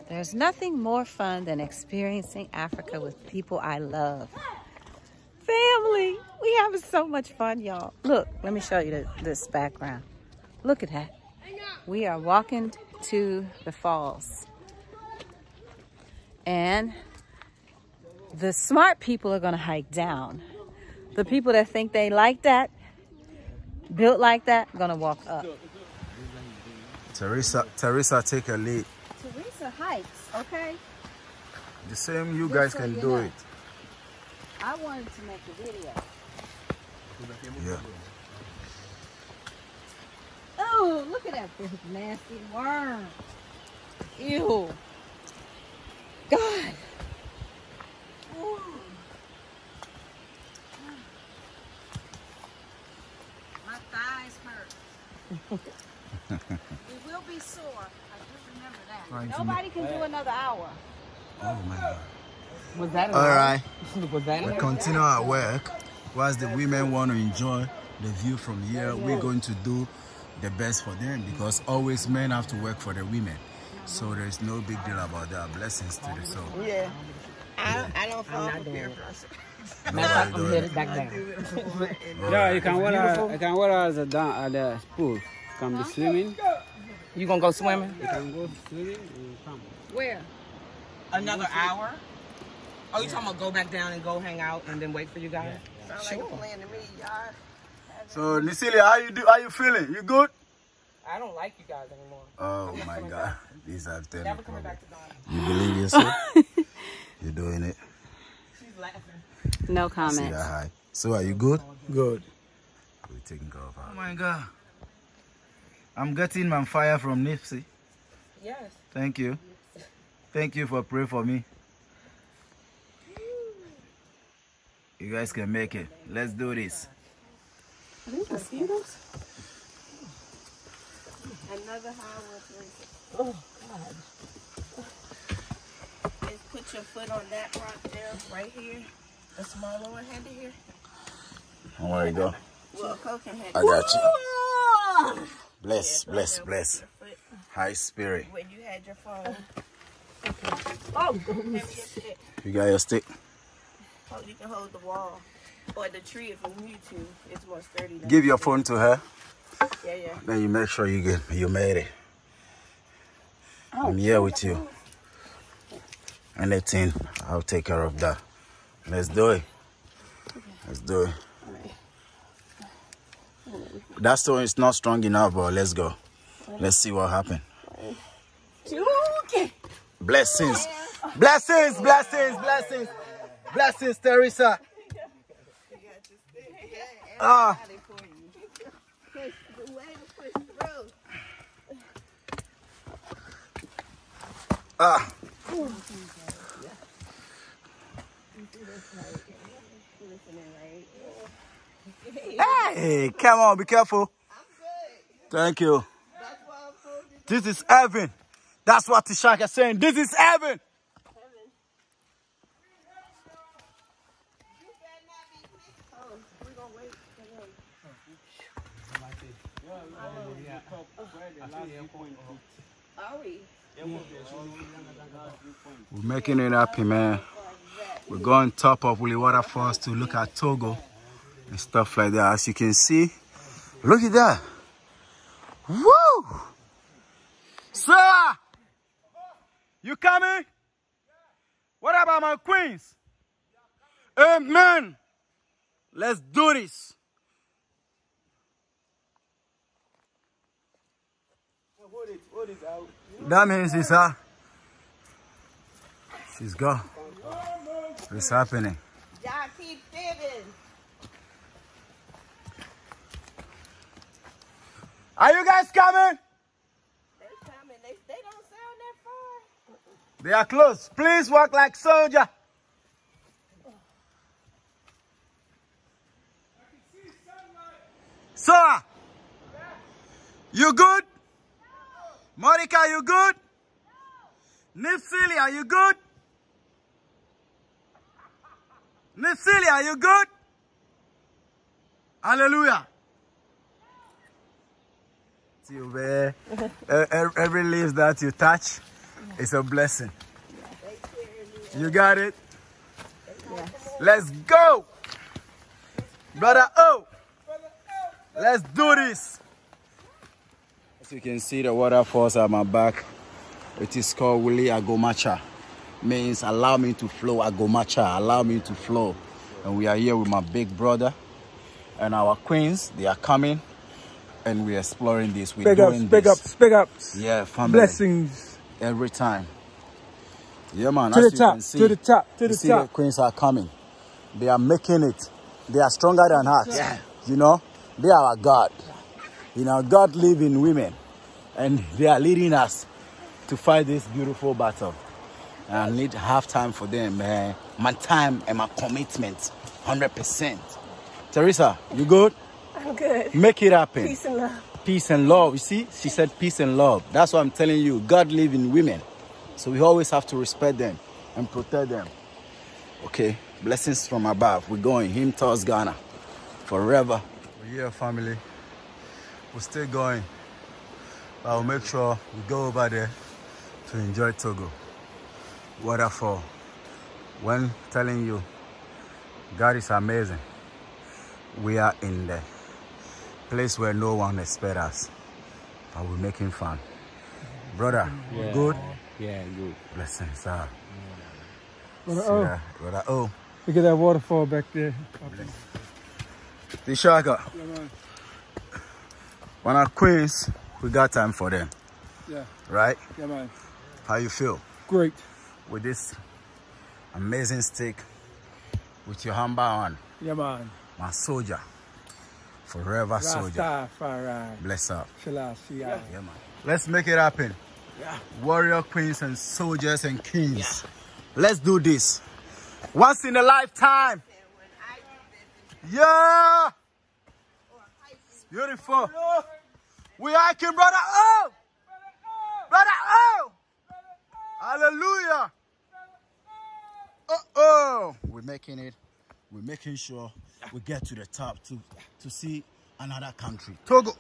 There's nothing more fun than experiencing Africa with people I love. Family, we having so much fun, y'all. Look, let me show you this background. Look at that. We are walking to the falls. And the smart people are gonna hike down. The people that think they like that, built like that, gonna walk up. Teresa, take a lead. Teresa hikes, okay? The same you guys can do it. I wanted to make a video. Yeah. Oh, look at that big nasty worm. Ew. God. Ooh. My thighs hurt. We will be sore. I do remember that. Nobody can do another hour. Oh my God. Was that all right? Was that we continue our work. Whilst the women want to enjoy the view from here, we're going to do the best for them, because always men have to work for the women. So there's no big deal about that. Blessings to the soul. Yeah. I don't fall for peer pressure. I'm headed back down. Yeah, you can wear as a down at the pool. You can be swimming. You gonna go swimming? You can go swimming and come. Where? Another hour? Oh, you talking about go back down and go hang out and then wait for you guys? Yeah. Sounds like a plan to me, y'all. So Nisilia, how you feeling? You good? I don't like you guys anymore. Oh my God. These are ten. Never coming back to Donna. You believe yourself? You're doing it. She's laughing. No See comments. that high. So are you good? Good. We're taking care of her. Oh my God. I'm getting my fire from Nipsey. Yes. Thank you. Thank you for praying for me. You guys can make it. Let's do this. Are these mosquitoes? Another hour. Oh, God. Just put your foot on that rock there, right here. The smaller one, hand it here. Oh, there you go. Well, Coke can hand it. I got you. Bless, Yeah, bless, bless. High spirit. When you had your phone. Oh, goodness. You got your stick? Oh, you can hold the wall. Or the tree if you need to. It's more sturdy. Give your phone to her. Yeah, yeah. Then you make sure you made it. Oh, I'm here with you. Anything, I'll take care of that. Let's do it. Let's do it. That stone is not strong enough, but let's go. Let's see what happens. Okay. Blessings. Blessings, blessings, blessings. Blessings, Teresa. Ah. Ah. Hey, come on, be careful. Thank you. This is heaven. That's what Tishak is saying. This is heaven. We're making it happy, man. We're going top of Willy Waterfalls to look at Togo and stuff like that. As you can see, look at that. Woo! Sir! You coming? What about my queens? Amen. Let's do this. That means it's her. She's gone. What's happening? Y'all keep fibbing. Are you guys coming? They coming. They don't sound that far. They are close. Please walk like soldier. Sarah, you good? Monica, you good? Nipsili, are you good? Nipsili, are you good? Hallelujah. See you there. Every leaf that you touch, It's a blessing. You got it? Yes. Let's go! Brother O! Let's do this! As you can see, the waterfalls at my back. It is called Wili Agomacha. Means allow me to flow. Agomacha, allow me to flow. And we are here with my big brother and our queens. They are coming and we're exploring this. We're doing this. Big ups. Yeah, family. Blessings. Every time. Yeah, man. To As the you top, can see, to the top, to the see top. The queens are coming. They are making it. They are stronger than us. Yeah. You know, they are our God. You know, God lives in women. And they are leading us to fight this beautiful battle. And I need half time for them, man. My time and my commitment, 100%. Teresa, you good? I'm good. Make it happen. Peace and love. Peace and love. You see, she said peace and love. That's what I'm telling you. God lives in women. So we always have to respect them and protect them. Okay, blessings from above. We're going. Him towards Ghana. Forever. We're here, family. We're still going. I'll make sure we go over there to enjoy Togo. Waterfall. When telling you, God is amazing. We are in the place where no one expects us. But we're making fun. Brother, yeah. Good? Yeah, good. Blessings, sir. Brother Brother O. Look at that waterfall back there. The Shaka. Yeah, man. When our queens, we got time for them. Yeah. Right? Yeah, man. How you feel? Great. With this amazing steak, with your humble on. Yeah, man. My soldier. Forever soldier. Rastafari. Bless up. Selassie. Yeah, man. Let's make it happen. Yeah. Warrior queens and soldiers and kings. Yeah. Let's do this. Once in a lifetime. Yeah. It's beautiful. We hiking, brother. Oh. Brother. Oh. Hallelujah. Oh. We're making it. We're making sure we get to the top to see another country. Togo.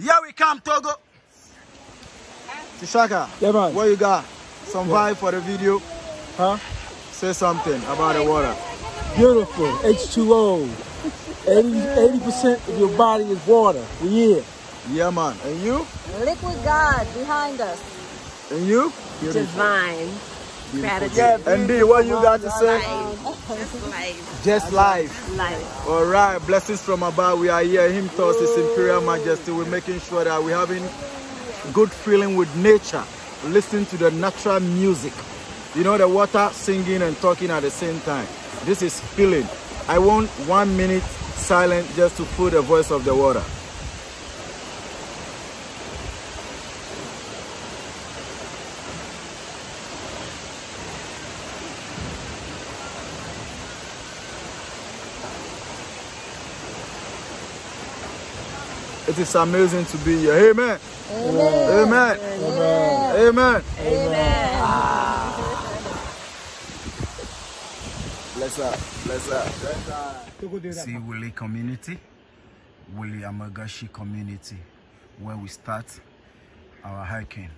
Here we come, Togo. Tishaka, Yeah, man. what you got? Some vibe for the video? Huh? Say something about the water. Beautiful. H2O. 80% of your body is water. We here. Yeah, man. And you? Liquid God behind us. And you? Divine. Gratitude. Yeah, and D, what you got to say? Life. Just life. Life. All right. Blessings from above. We are here. Him towards His Imperial Majesty. We're making sure that we're having good feeling with nature. Listen to the natural music. You know, the water singing and talking at the same time. This is healing. I want 1 minute silent just to feel the voice of the water. It is amazing to be here. Amen. Amen. Amen. Amen. Amen. Bless up. Bless up. See Wili community, Wili Amagashi community, where we start our hiking.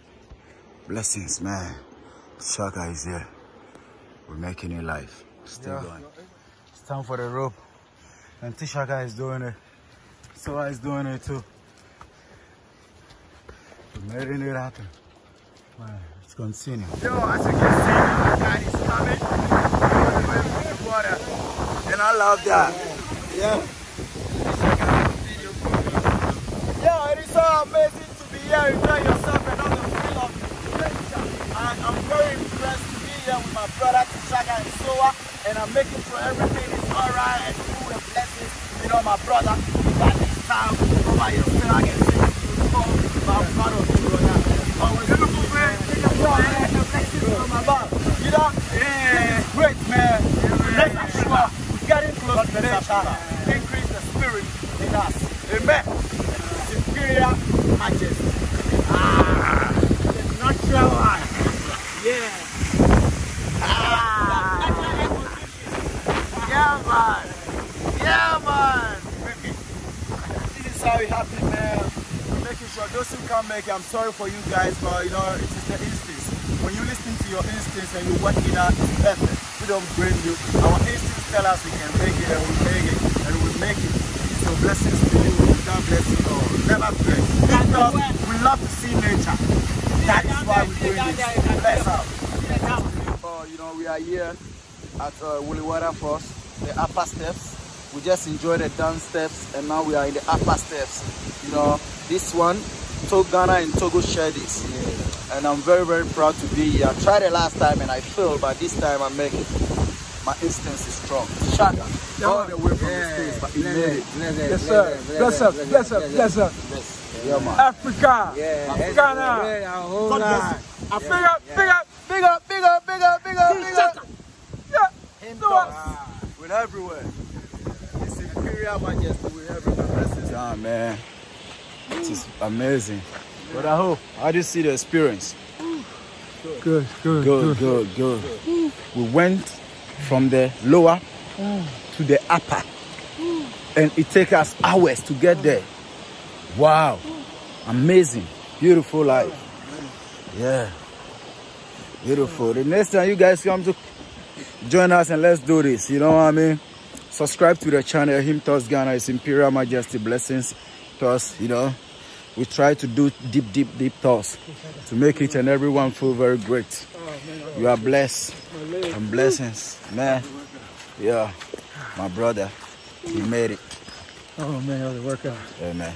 Blessings, man. Shaka is here. We're making it live. Still going. It's time for the rope. And Tishaka is doing it. So is doing it too. We're making it happen. Man, let's continue. Yo, as you can see, God is coming. The water. And I love that. Yeah. Yeah, it is so amazing to be here, enjoy yourself and all the feel of nature. And I'm very impressed to be here with my brother Tishaka and Soa. And I'm making sure everything is alright and cool and blessings. You know, my brother, you got this time over your flag and sing beautiful. But I'm proud of you, brother. Always beautiful, man. The blessings from above. You know? Yeah. It's great, man. Let's make sure we're getting close to nature. Increase the spirit in us. Amen. Superior majesty. The natural one. Yeah. Yeah, man. Yeah, man. This is how it happened, man. We're making sure those who can't make it, I'm sorry for you guys, but you know, it is the instance. when you listen to your instincts and you work it out, it's perfect. We don't blame you. Our instincts tell us we can make it, and we make it, and we make it. So blessings to you. God bless you all. Never forget. Because we love to see nature. That is why we're doing this. Bless out. You know, we are here at Waterfalls, the upper steps. We just enjoyed the down steps, and now we are in the upper steps. You know, this one, Ghana and Togo share this. Yeah. And I'm very, very proud to be here. I tried it last time and I failed, but this time I make it. My instance is strong. Shut up. All the way from the States, but he made it. Yes, sir. Bless up, bless up, bless up. Yeah, man. Africa. Yeah. Ghana. God bless you. Big up, big up. Big up, big up, big up, big up, big up. Yeah. Him talks. We're everywhere. It's Imperial Majesty. We're everywhere. Blessings. Ah, man. It is amazing. But I hope. How do you see the experience? Good. We went from the lower to the upper. And it takes us hours to get there. Wow. Amazing. Beautiful life. Yeah. Beautiful. The next time you guys come to join us and let's do this. You know what I mean? Subscribe to the channel. H.I.M Ghana is Imperial Majesty Blessings Toss. You know, we try to do deep thoughts to make each and everyone feel very great. You are blessed and blessings, man. Yeah, my brother, he made it. Oh man, that was a workout. Yeah, man.